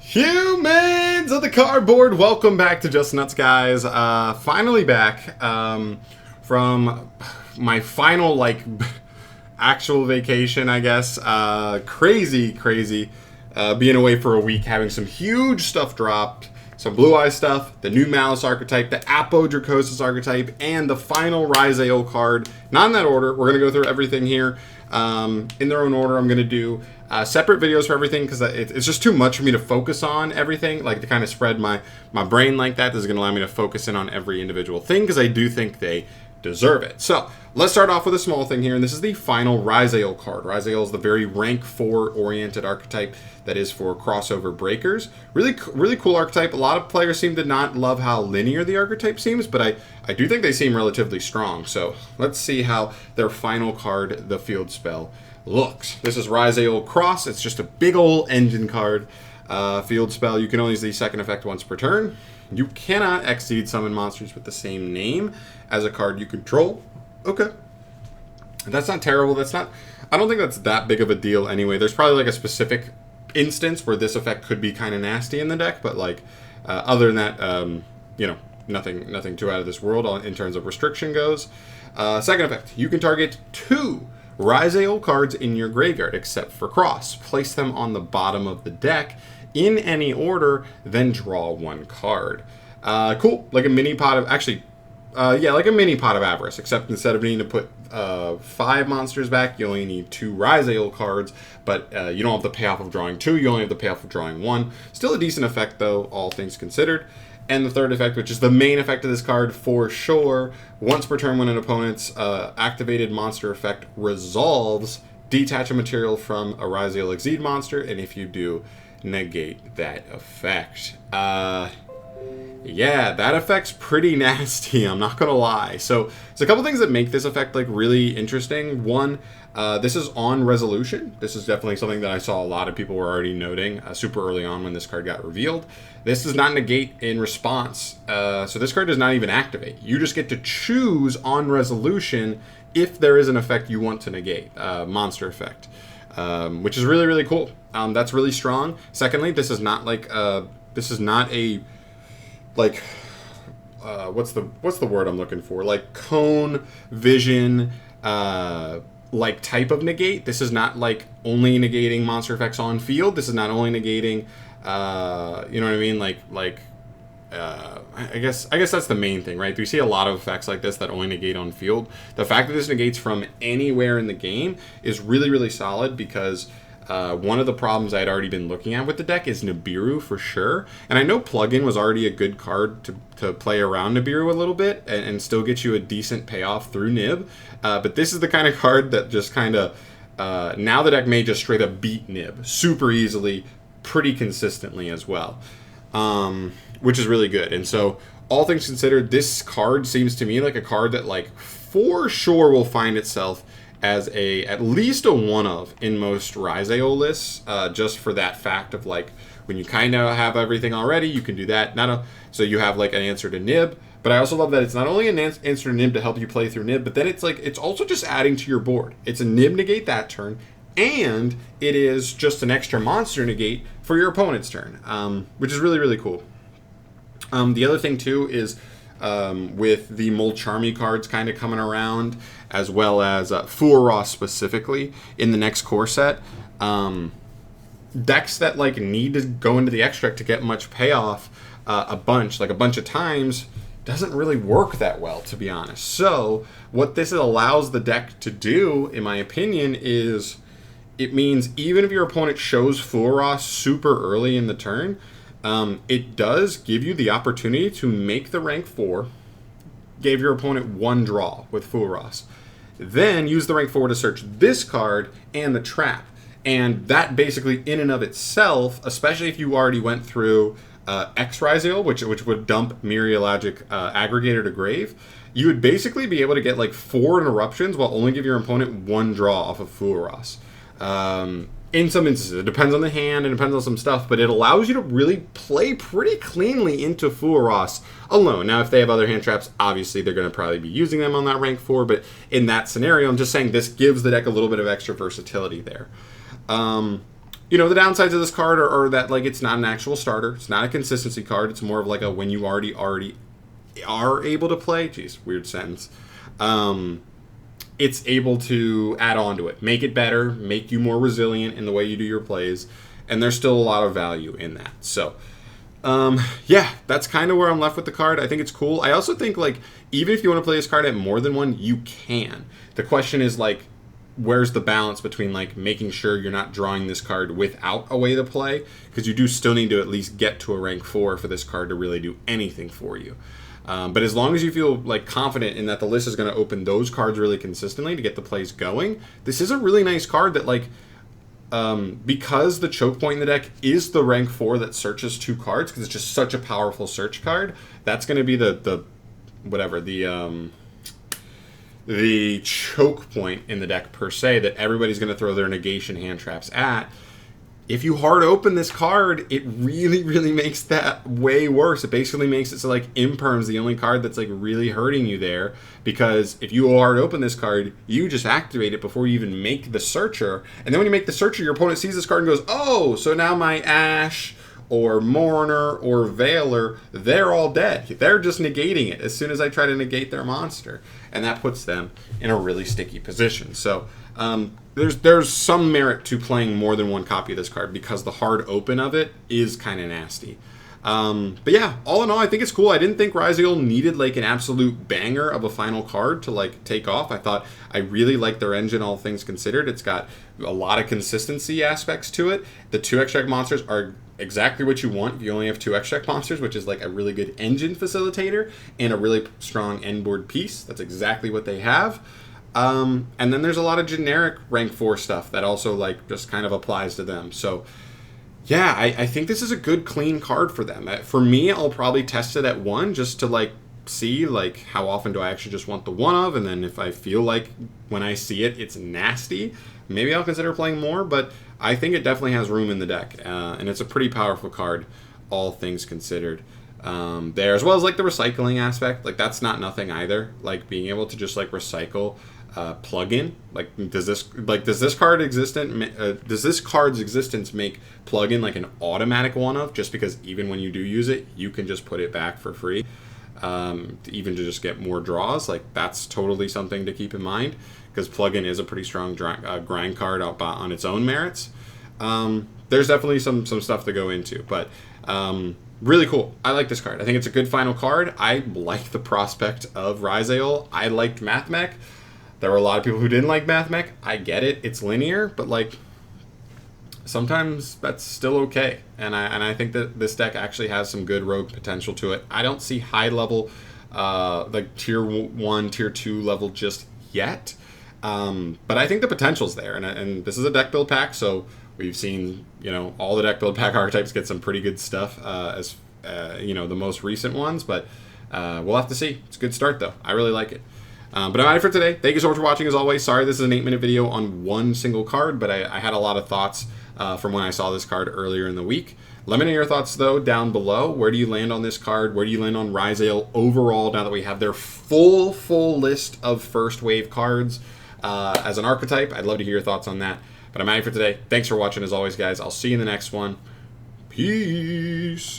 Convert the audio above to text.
Humans of the cardboard, welcome back to Just Nuts, guys. Finally back from my final actual vacation, I guess. Crazy being away for a week, having some huge stuff dropped, some Blue Eye stuff, the new Malice archetype, the Apodracosis archetype, and the final Riseol card. Not in that order. We're gonna go through everything here in their own order. I'm gonna do separate videos for everything because it's just too much for me to focus on everything, like to kind of spread my brain like that. This is going to allow me to focus in on every individual thing because I do think they deserve it. So let's start off with a small thing here, and this is the final Riseol card. Riseol is the very rank 4 oriented archetype that is for crossover breakers. Really cool archetype. A lot of players seem to not love how linear the archetype seems, but I do think they seem relatively strong. So let's see how their final card, the field spell, looks. This is Riseol Cross. It's just a big old engine card. Field spell. You can only use the second effect once per turn. You cannot exceed summon monsters with the same name as a card you control. Okay. That's not terrible. That's not... I don't think that's that big of a deal anyway. There's probably like a specific instance where this effect could be kind of nasty in the deck, but like other than that, you know, nothing too out of this world in terms of restriction goes. Second effect. You can target 2 Riseol cards in your graveyard, except for Cross. Place them on the bottom of the deck in any order, then draw 1 card. Cool, like a mini pot of, actually, yeah, like a mini pot of Avarice, except instead of needing to put 5 monsters back, you only need 2 Riseol cards, but you don't have the payoff of drawing 2, you only have the payoff of drawing 1. Still a decent effect, though, all things considered. And the third effect, which is the main effect of this card for sure, once per turn when an opponent's activated monster effect resolves, detach a material from a Riseol Exceed monster, and if you do, negate that effect. Yeah, that effect's pretty nasty, I'm not gonna lie. So there's a couple things that make this effect like really interesting. One, this is on resolution. This is definitely something that I saw a lot of people were already noting super early on when this card got revealed. This does not negate in response, so this card does not even activate. You just get to choose on resolution if there is an effect you want to negate, monster effect, which is really cool. That's really strong. Secondly, this is not like this is not a like what's the word I'm looking for? Like cone vision like type of negate. This is not like only negating monster effects on field. This is not only negating you know what I mean? I guess that's the main thing, right? We see a lot of effects like this that only negate on field. The fact that this negates from anywhere in the game is really solid because one of the problems I had already been looking at with the deck is Nibiru for sure. And I know Plugin was already a good card to play around Nibiru a little bit and still get you a decent payoff through Nib. But this is the kind of card that just kind of, now the deck may just straight up beat Nib super easily, pretty consistently as well. Which is really good. And so, all things considered, this card seems to me like a card that like for sure will find itself as at least a one of in most Riseol lists, just for that fact of like when you kind of have everything already, you can do that. So you have like an answer to Nib, but I also love that it's not only an answer to Nib to help you play through Nib, but then it's like it's also just adding to your board. It's a Nib negate that turn, and it is just an extra monster negate for your opponent's turn, which is really cool. The other thing too is with the Molcharmi cards kind of coming around, as well as Fuaros specifically in the next core set. Decks that like need to go into the extract to get much payoff a bunch of times doesn't really work that well, to be honest. So what this allows the deck to do, in my opinion, is it means even if your opponent shows Fuaros super early in the turn, it does give you the opportunity to make the rank 4, gave your opponent 1 draw with Fuaros. Then use the rank 4 to search this card and the trap. And that basically in and of itself, especially if you already went through X Riseol, which would dump Myriologic Aggregator to grave, you would basically be able to get like 4 interruptions while only give your opponent 1 draw off of Fuaros. In some instances, it depends on the hand, it depends on some stuff, but it allows you to really play pretty cleanly into Fuaros alone. Now, if they have other hand traps, obviously they're going to probably be using them on that rank 4, but in that scenario, I'm just saying this gives the deck a little bit of extra versatility there. You know, the downsides of this card are that, like, it's not an actual starter. It's not a consistency card. It's more of like a when you already are able to play. Jeez, weird sentence. It's able to add on to it, make it better, make you more resilient in the way you do your plays, and there's still a lot of value in that. So, yeah, that's kind of where I'm left with the card. I think it's cool. I also think, like, even if you want to play this card at more than one, you can. The question is, like, where's the balance between, like, making sure you're not drawing this card without a way to play, because you do still need to at least get to a rank 4 for this card to really do anything for you. But as long as you feel like confident in that the list is going to open those cards really consistently to get the plays going, this is a really nice card that, like, because the choke point in the deck is the rank 4 that searches 2 cards, because it's just such a powerful search card, that's going to be the choke point in the deck per se that everybody's going to throw their negation hand traps at. If you hard open this card, it really, really makes that way worse. It basically makes it so, like, Imperm's the only card that's, like, really hurting you there, because if you hard open this card, you just activate it before you even make the searcher, and then when you make the searcher, your opponent sees this card and goes, oh, so now my Ash or Mourner or Veiler, they're all dead. They're just negating it as soon as I try to negate their monster, and that puts them in a really sticky position. So there's some merit to playing more than one copy of this card, because the hard open of it is kind of nasty. But yeah, all in all, I think it's cool. I didn't think RAIZEOL needed, like, an absolute banger of a final card to, like, take off. I really like their engine, all things considered. It's got a lot of consistency aspects to it. The 2 extract monsters are exactly what you want if you only have 2 extract monsters, which is, like, a really good engine facilitator and a really strong end board piece. That's exactly what they have. And then there's a lot of generic rank 4 stuff that also, like, just kind of applies to them. So yeah, I think this is a good clean card for them. For me, I'll probably test it at 1 just to, like, see, like, how often do I actually just want the 1 of, and then if I feel like when I see it it's nasty, maybe I'll consider playing more. But I think it definitely has room in the deck, and it's a pretty powerful card, all things considered. There, as well as, like, the recycling aspect, like, that's not nothing either. Like, being able to just, like, recycle plug-in, like, does this card's existence make plug-in, like, an automatic one of, just because even when you do use it, you can just put it back for free, even to just get more draws. Like, that's totally something to keep in mind, because plug-in is a pretty strong grind card out on its own merits. There's definitely some stuff to go into, but really cool. I like this card. I think it's a good final card. I like the prospect of RAIZEOL. I liked Mathmech. There were a lot of people who didn't like Mathmech. I get it. It's linear, but, like, sometimes that's still okay. And I think that this deck actually has some good rogue potential to it. I don't see high level, like, tier 1, tier 2 level just yet. But I think the potential's there. And this is a deck build pack, so we've seen, you know, all the deck build pack archetypes get some pretty good stuff, you know, the most recent ones. But we'll have to see. It's a good start, though. I really like it. But I'm out for today. Thank you so much for watching, as always. Sorry this is an 8-minute video on one single card, but I had a lot of thoughts from when I saw this card earlier in the week. Let me know your thoughts, though, down below. Where do you land on this card? Where do you land on RAIZEOL overall, now that we have their full list of first wave cards as an archetype? I'd love to hear your thoughts on that. But I'm out for today. Thanks for watching, as always, guys. I'll see you in the next one. Peace.